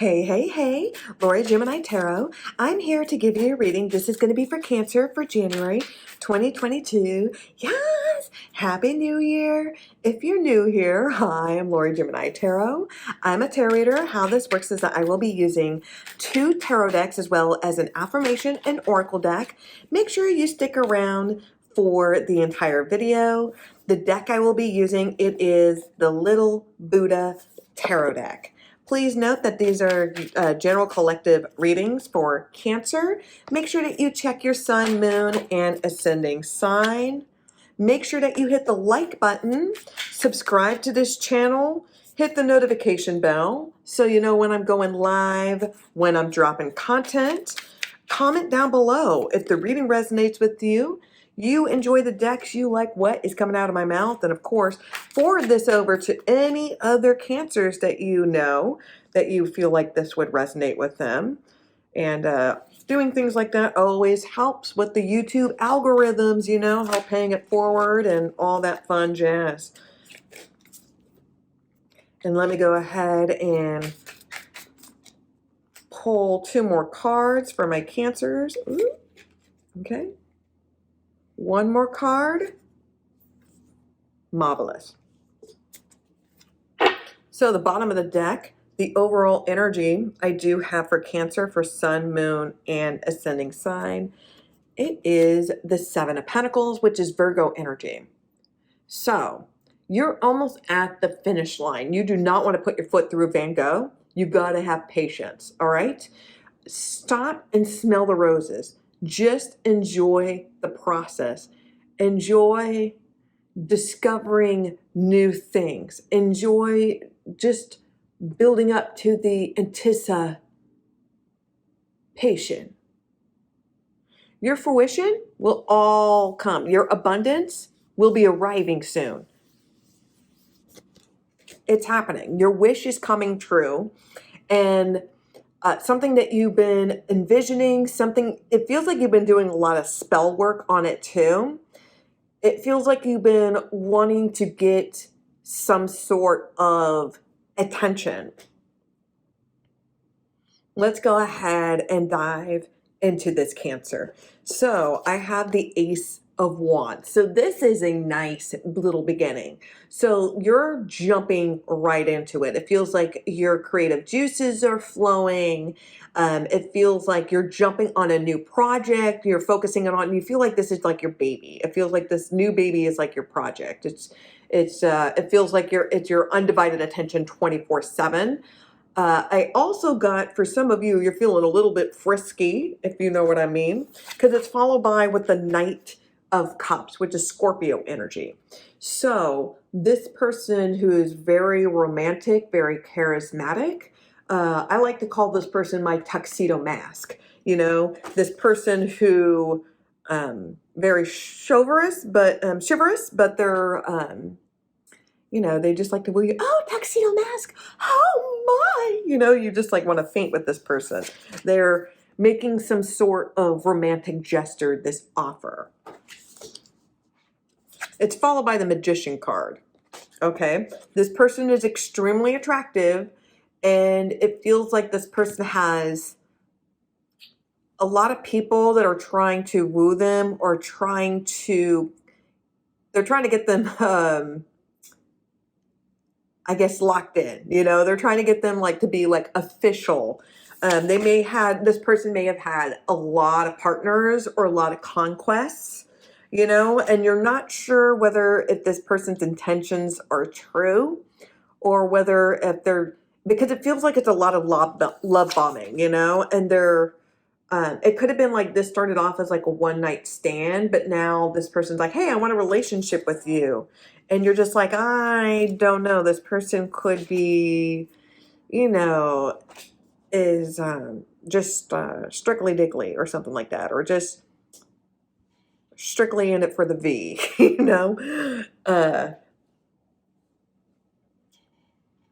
Hey, hey, hey, Lori Gemini Tarot. I'm here to give you a reading. This is going to be for Cancer for January 2022. Yes! Happy New Year! If you're new here, hi, I'm Lori Gemini Tarot. I'm a tarot reader. How this works is that I will be using 2 tarot decks as well as an affirmation and oracle deck. Make sure you stick around for the entire video. The deck I will be using, it is the Little Buddha Tarot deck. Please note that these are general collective readings for Cancer. Make sure that you check your sun, moon, and ascending sign. Make sure that you hit the like button, subscribe to this channel, hit the notification bell so you know when I'm going live, when I'm dropping content. Comment down below if the reading resonates with you. You enjoy the decks, you like what is coming out of my mouth, and of course, forward this over to any other Cancers that you know that you feel like this would resonate with them. And doing things like that always helps with the YouTube algorithms, you know, help paying it forward and all that fun jazz. And let me go ahead and pull 2 more cards for my Cancers. Ooh, okay. 1 more card. Marvelous. So the bottom of the deck, the overall energy I do have for Cancer for Sun, Moon, and Ascending sign, it is the 7 of Pentacles, which is Virgo energy. So you're almost at the finish line. You do not want to put your foot through Van Gogh. You got to have patience, all right? Stop and smell the roses. Just enjoy the process. Enjoy discovering new things. Enjoy just building up to the anticipation. Your fruition will all come. Your abundance will be arriving soon. It's happening. Your wish is coming true. And something that you've been envisioning, it feels like you've been doing a lot of spell work on it too. It feels like you've been wanting to get some sort of attention. Let's go ahead and dive into this Cancer. So I have the Ace of Wands. So this is a nice little beginning. So you're jumping right into it. It feels like your creative juices are flowing. It feels like you're jumping on a new project. You're focusing on, you feel like this is like your baby. It feels like this new baby is like your project. It feels like it's your undivided attention 24/7. I also got, for some of you, you're feeling a little bit frisky, if you know what I mean, because it's followed by with the Knight of Cups, which is Scorpio energy. So this person who is very romantic, very charismatic, I like to call this person my tuxedo mask. You know, this person who very chivalrous, but they're you know, they just like to woo you. Oh, tuxedo mask. Oh my. You know, you just like want to faint with this person. They're making some sort of romantic gesture, this offer. It's followed by the Magician card. Okay. This person is extremely attractive, and it feels like this person has a lot of people that are trying to woo them or they're trying to get them I guess locked in, you know, they're trying to get them like to be like official. This person may have had a lot of partners or a lot of conquests, you know, and you're not sure whether if this person's intentions are true or whether if they're, because it feels like it's a lot of love bombing, you know, and it could have been like this started off as like a one-night stand, but now this person's like, hey, I want a relationship with you. And you're just like, I don't know. This person could be, you know, is just strictly diggly or something like that. Or just strictly in it for the V, you know.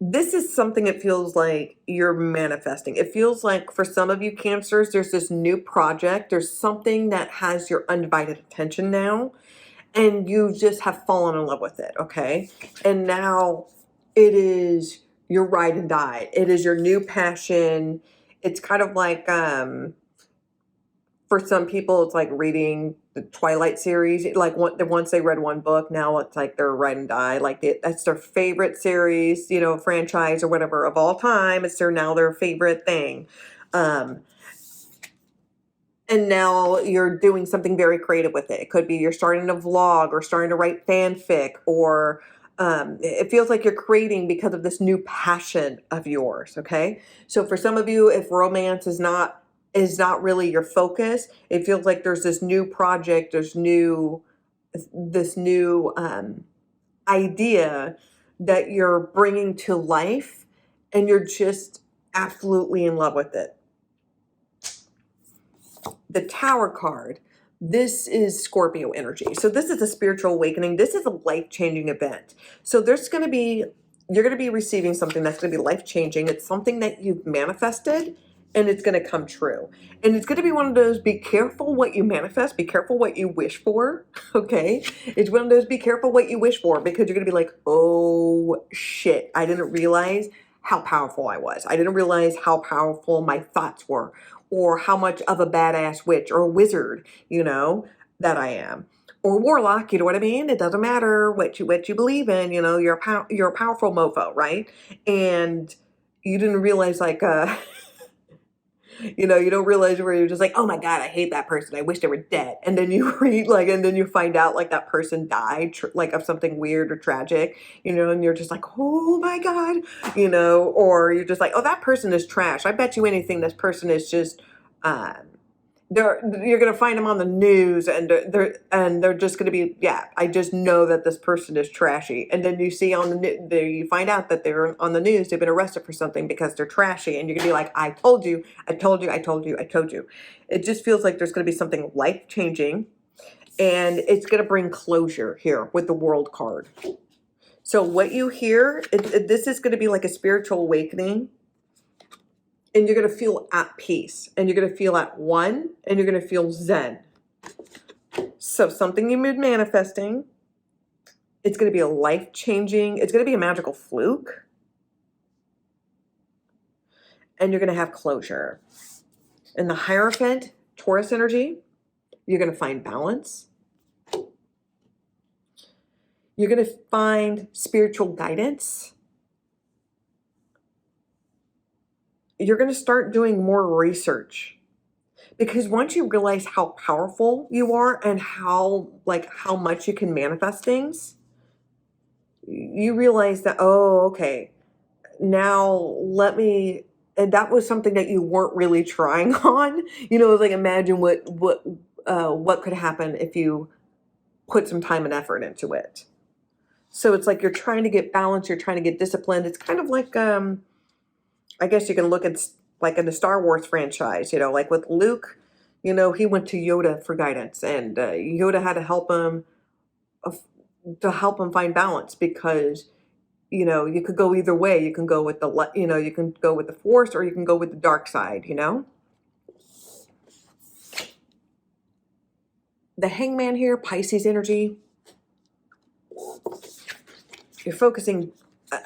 This is something it feels like you're manifesting. It feels like for some of you Cancers, there's this new project. There's something that has your undivided attention now, and you just have fallen in love with it, okay? And now it is your ride and die. It is your new passion. It's kind of like, for some people, it's like reading the Twilight series. Like once they read one book, now it's like their ride and die. Like that's their favorite series, franchise or whatever of all time. It's their favorite thing. And now you're doing something very creative with it. It could be you're starting a vlog or starting to write fanfic, or it feels like you're creating because of this new passion of yours. Okay, so for some of you, if romance is not really your focus, it feels like there's this new project, this new idea that you're bringing to life, and you're just absolutely in love with it. The Tower card, this is Scorpio energy. So this is a spiritual awakening. This is a life-changing event. So you're going to be receiving something that's going to be life-changing. It's something that you've manifested, and it's going to come true. And it's going to be one of those, be careful what you manifest, be careful what you wish for, okay? It's one of those, be careful what you wish for, because you're going to be like, oh shit, I didn't realize how powerful I was. I didn't realize how powerful my thoughts were, or how much of a badass witch or a wizard, that I am. Or warlock, you know what I mean? It doesn't matter what you believe in, you're a powerful mofo, right? And you didn't realize, like, you don't realize where you're just like, oh my God, I hate that person. I wish they were dead. And then you read, like, and then you find out, like, that person died, like, of something weird or tragic, and you're just like, oh my God, or you're just like, oh, that person is trash. I bet you anything this person is just, you're going to find them on the news, and they're just going to be, yeah, I just know that this person is trashy. And then you see you find out that they're on the news, they've been arrested for something because they're trashy, and you're going to be like, I told you, I told you, I told you, I told you. It just feels like there's going to be something life-changing, and it's going to bring closure here with the World card. So what you hear, this is going to be like a spiritual awakening. And you're going to feel at peace, and you're going to feel at one, and you're going to feel zen. So something you've been manifesting, it's going to be a life-changing, it's going to be a magical fluke, and you're going to have closure. In the Hierophant, Taurus energy, you're going to find balance. You're going to find spiritual guidance. You're going to start doing more research, because once you realize how powerful you are and how much you can manifest things, you realize that, oh, okay, now and that was something that you weren't really trying on. Like, imagine what could happen if you put some time and effort into it. So it's like you're trying to get balance, you're trying to get disciplined. It's kind of like, I guess you can look at, like, in the Star Wars franchise, like with Luke, he went to Yoda for guidance, and Yoda had to help him find balance, because, you could go either way. You can go with you can go with the Force, or you can go with the dark side, The Hangman here, Pisces energy. You're focusing,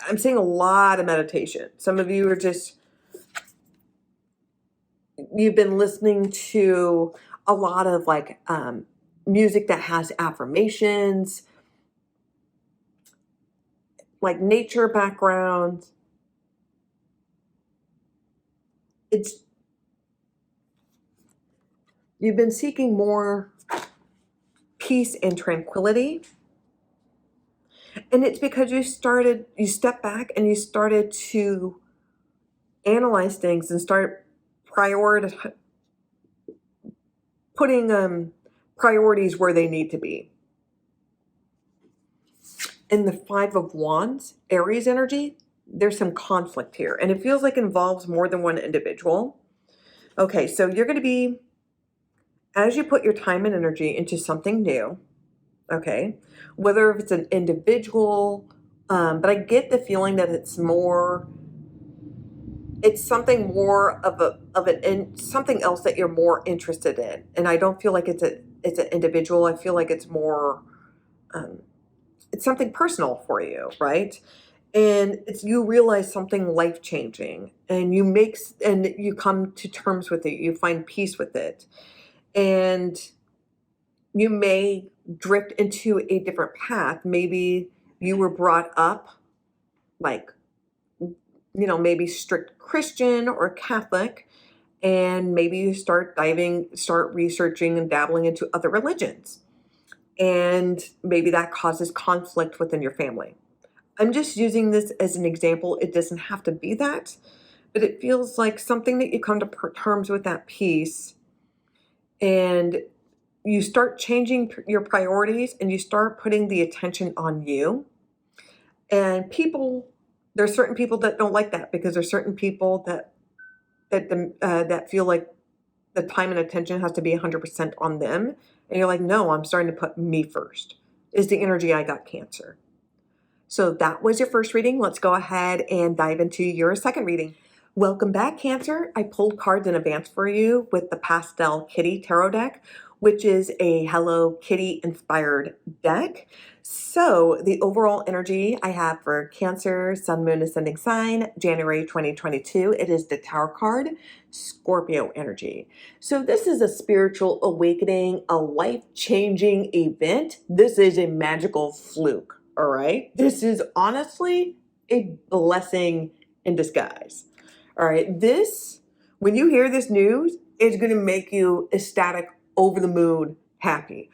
I'm seeing a lot of meditation. Some of you are just, you've been listening to a lot of, like, music that has affirmations, like nature background. You've been seeking more peace and tranquility. And it's because you stepped back and you started to analyze things and start putting priorities where they need to be. In the Five of Wands, Aries energy, there's some conflict here, and it feels like it involves more than one individual. Okay, so you're going to be, as you put your time and energy into something new, okay, whether if it's an individual, but I get the feeling that it's something more of something else that you're more interested in. And I don't feel like it's an individual. I feel like it's more, it's something personal for you, right? and you realize something life-changing, and you come to terms with it, you find peace with it, and you may drift into a different path. Maybe you were brought up like, maybe strict Christian or Catholic, and maybe you start researching and dabbling into other religions. And maybe that causes conflict within your family. I'm just using this as an example. It doesn't have to be that, but it feels like something that you come to terms with that peace, and you start changing your priorities, and you start putting the attention on you. And there's certain people that don't like that, because there's certain people that feel like the time and attention has to be 100% on them. And you're like, no, I'm starting to put me first, is the energy I got, Cancer. So that was your first reading. Let's go ahead and dive into your second reading. Welcome back, Cancer. I pulled cards in advance for you with the Pastel Kitty Tarot deck, which is a Hello Kitty inspired deck. So the overall energy I have for Cancer, Sun, Moon, Ascending Sign, January 2022, it is the Tower card, Scorpio energy. So this is a spiritual awakening, a life-changing event. This is a magical fluke, all right? This is honestly a blessing in disguise. All right, when you hear this news, it's going to make you ecstatic, over the moon, happy.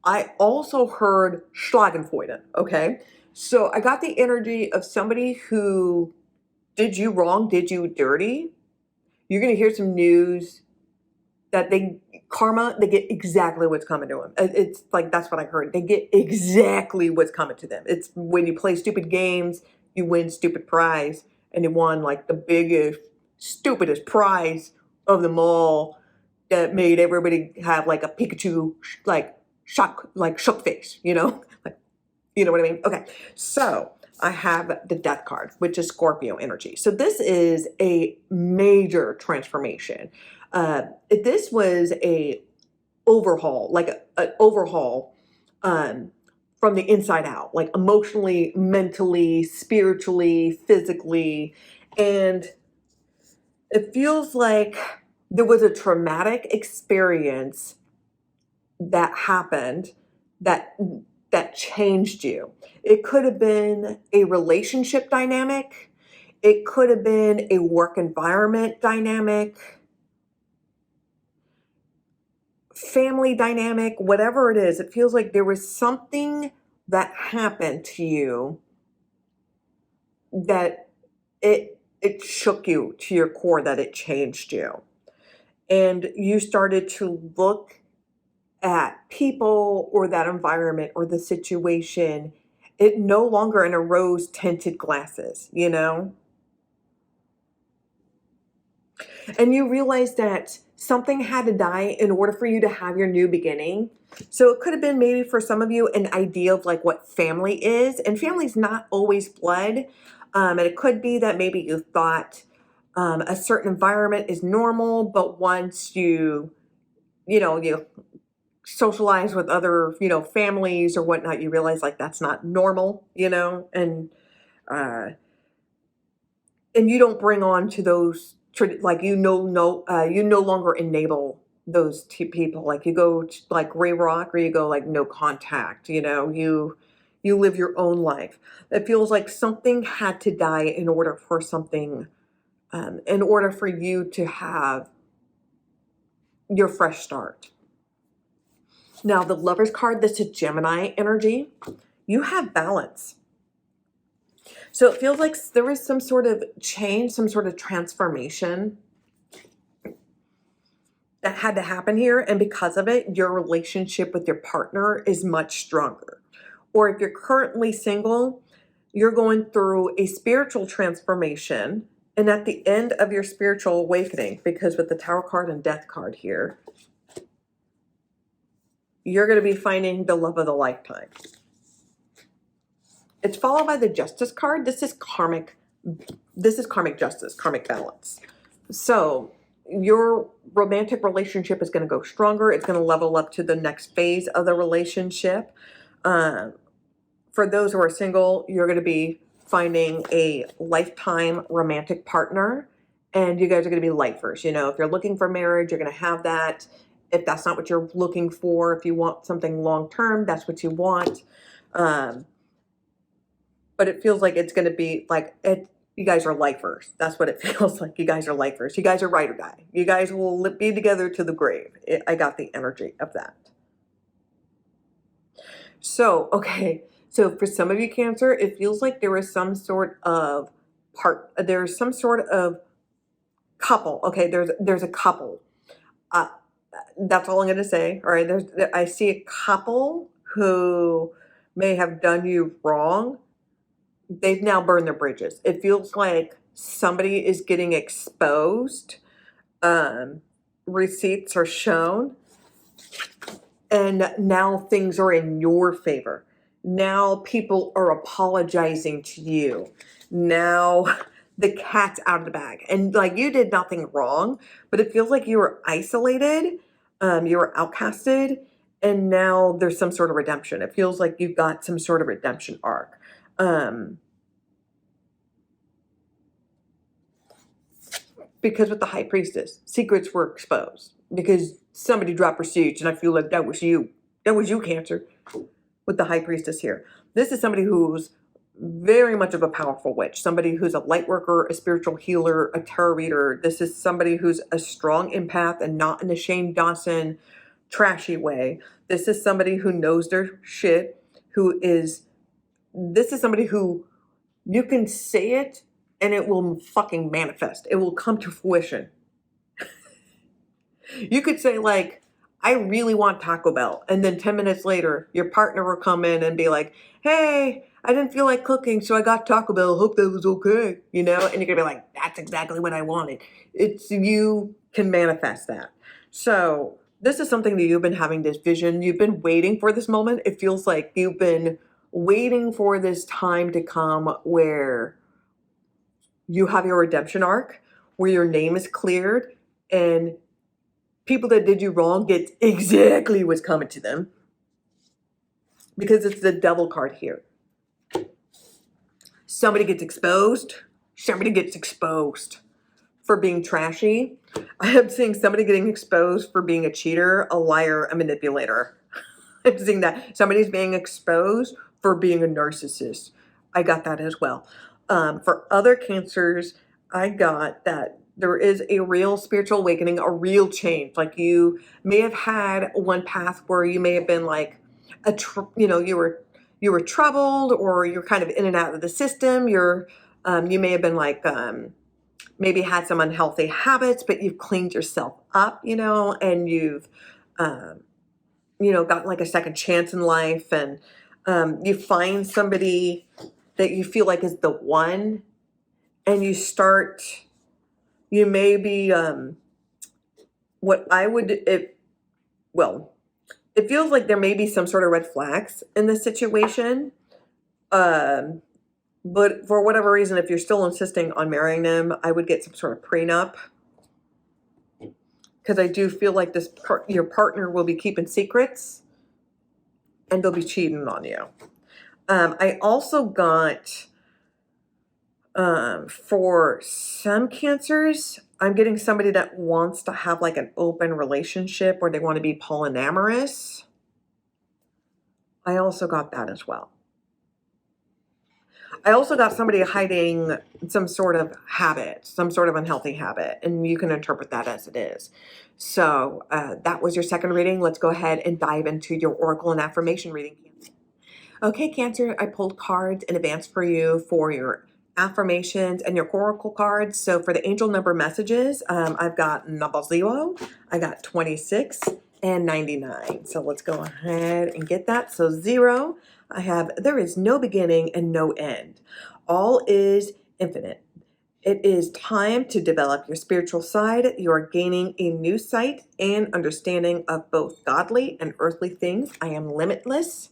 I also heard Schlagenfreude, okay? So I got the energy of somebody who did you wrong, did you dirty. You're going to hear some news that they get exactly what's coming to them. It's like, that's what I heard. They get exactly what's coming to them. It's when you play stupid games, you win stupid prize, and you won like the biggest, stupidest prize of them all that made everybody have like a Pikachu, shook face, like, you know what I mean? Okay, so I have the Death card, which is Scorpio energy. So this is a major transformation. This was a overhaul, like an overhaul from the inside out, like emotionally, mentally, spiritually, physically. And it feels like there was a traumatic experience that happened that changed you. It could have been a relationship dynamic. It could have been a work environment dynamic, family dynamic, whatever it is. It feels like there was something that happened to you that it shook you to your core, that it changed you. And you started to look at people or that environment or the situation, it no longer in a rose tinted glasses, and you realize that something had to die in order for you to have your new beginning. So it could have been maybe for some of you an idea of like what family is, and family's not always blood. And it could be that maybe you thought a certain environment is normal, but once you socialize with other, families or whatnot, you realize like that's not normal, uh, and you don't bring on to those, like, you no longer enable those two people. Like you go to, like Ray Rock, or you go like no contact, you live your own life. It feels like something had to die in order for in order for you to have your fresh start. Now, the Lover's card, this is Gemini energy. You have balance. So it feels like there was some sort of change, some sort of transformation that had to happen here. And because of it, your relationship with your partner is much stronger. Or if you're currently single, you're going through a spiritual transformation. And at the end of your spiritual awakening, because with the Tower card and Death card here, you're going to be finding the love of the lifetime. It's followed by the Justice card. This is karmic justice, karmic balance. So your romantic relationship is going to go stronger. It's going to level up to the next phase of the relationship. For those who are single, you're going to be finding a lifetime romantic partner, and you guys are going to be lifers. You know, if you're looking for marriage, you're going to have that. If that's not what you're looking for, if you want something long term, that's what you want. But it feels like it's going to be like it. You guys are lifers. That's what it feels like. You guys are lifers. You guys are ride or die. You guys will be together to the grave. I got the energy of that. So, okay. So for some of you Cancer, it feels like there is some sort of there's some sort of couple. Okay, there's a couple. Uh, that's all I'm going to say. All right, I see a couple who may have done you wrong. They've now burned their bridges. It feels like somebody is getting exposed. Receipts are shown, and now things are in your favor. Now people are apologizing to you. Now the cat's out of the bag. And like you did nothing wrong, but it feels like you were isolated, you were outcasted, and now there's some sort of redemption. It feels like you've got some sort of redemption arc. Because with the High Priestess, secrets were exposed because somebody dropped receipts, and I feel like that was you. That was you, Cancer, with the High Priestess here. This is somebody who's very much of a powerful witch, somebody who's a light worker, a spiritual healer, a tarot reader. This is somebody who's a strong empath and not in a Shane Dawson trashy way. This is somebody who knows their shit, this is somebody who you can say it and it will fucking manifest. It will come to fruition. You could say like, I really want Taco Bell. And then 10 minutes later, your partner will come in and be like, hey, I didn't feel like cooking, so I got Taco Bell. Hope that was okay. You know, and you're going to be like, that's exactly what I wanted. You can manifest that. So this is something that you've been having this vision. You've been waiting for this moment. It feels like you've been waiting for this time to come where you have your redemption arc, where your name is cleared, and people that did you wrong get exactly what's coming to them. Because it's the Devil card here. Somebody gets exposed. Somebody gets exposed for being trashy. I am seeing somebody getting exposed for being a cheater, a liar, a manipulator. I'm seeing that. Somebody's being exposed for being a narcissist. I got that as well. For other Cancers, I got that there is a real spiritual awakening, a real change. Like you may have had one path where you may have been like, you were troubled, or you're kind of in and out of the system. You may have been like, maybe had some unhealthy habits, but you've cleaned yourself up, and you've, gotten like a second chance in life, and you find somebody that you feel like is the one, and you may be, it feels like there may be some sort of red flags in this situation. But for whatever reason, if you're still insisting on marrying them, I would get some sort of prenup. Because I do feel like your partner will be keeping secrets, and they'll be cheating on you. I also got, for some Cancers, I'm getting somebody that wants to have like an open relationship, or they want to be polyamorous. I also got that as well. I also got somebody hiding some sort of habit, some sort of unhealthy habit, and you can interpret that as it is. So that was your second reading. Let's go ahead and dive into your Oracle and Affirmation reading. Okay, Cancer, I pulled cards in advance for you for your affirmations and your Oracle cards. So for the angel number messages, I've got number 0, I got 26, and 99. So let's go ahead and get that. So 0, I have, there is no beginning and no end. All is infinite. It is time to develop your spiritual side. You are gaining a new sight and understanding of both godly and earthly things. I am limitless.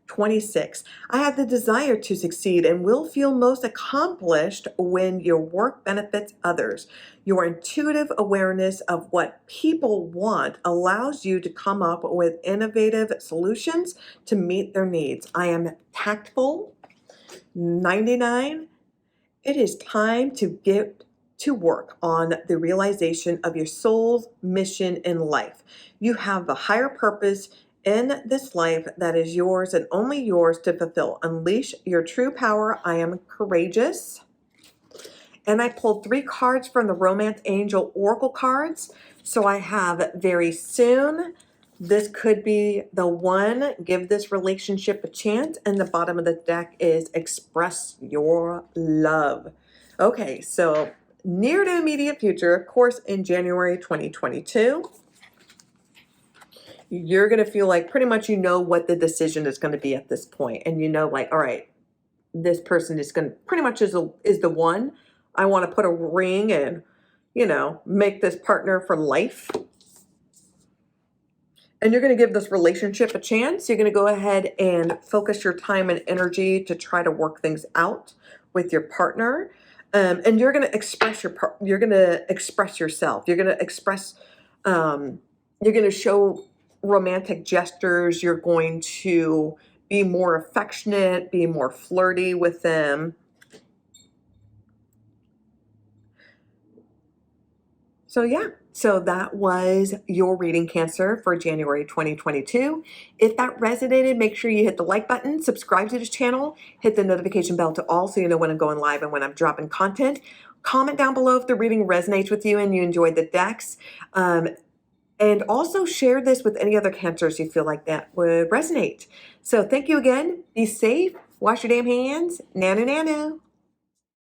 26. I have the desire to succeed and will feel most accomplished when your work benefits others. Your intuitive awareness of what people want allows you to come up with innovative solutions to meet their needs. I am tactful. 99. It is time to get to work on the realization of your soul's mission in life. You have a higher purpose in this life that is yours and only yours to fulfill. Unleash your true power. I am courageous. And I pulled 3 cards from the Romance Angel Oracle cards. So I have very soon. This could be the one. Give this relationship a chance. And the bottom of the deck is express your love. Okay, so near to immediate future, of course, in January 2022, you're going to feel like pretty much you know what the decision is going to be at this point. And you know, like, all right, this person is going to pretty much is the one. I want to put a ring and, you know, make this partner for life. And you're going to give this relationship a chance. You're going to go ahead and focus your time and energy to try to work things out with your partner. And you're going to express you're going to express yourself. You're going to express, you're going to show romantic gestures. You're going to be more affectionate, be more flirty with them. So yeah, so that was your reading, Cancer, for January 2022. If that resonated, make sure you hit the like button, subscribe to this channel, hit the notification bell to all so you know when I'm going live and when I'm dropping content. Comment down below if the reading resonates with you and you enjoyed the decks. And also share this with any other Cancers you feel like that would resonate. So thank you again. Be safe. Wash your damn hands. Nanu nanu.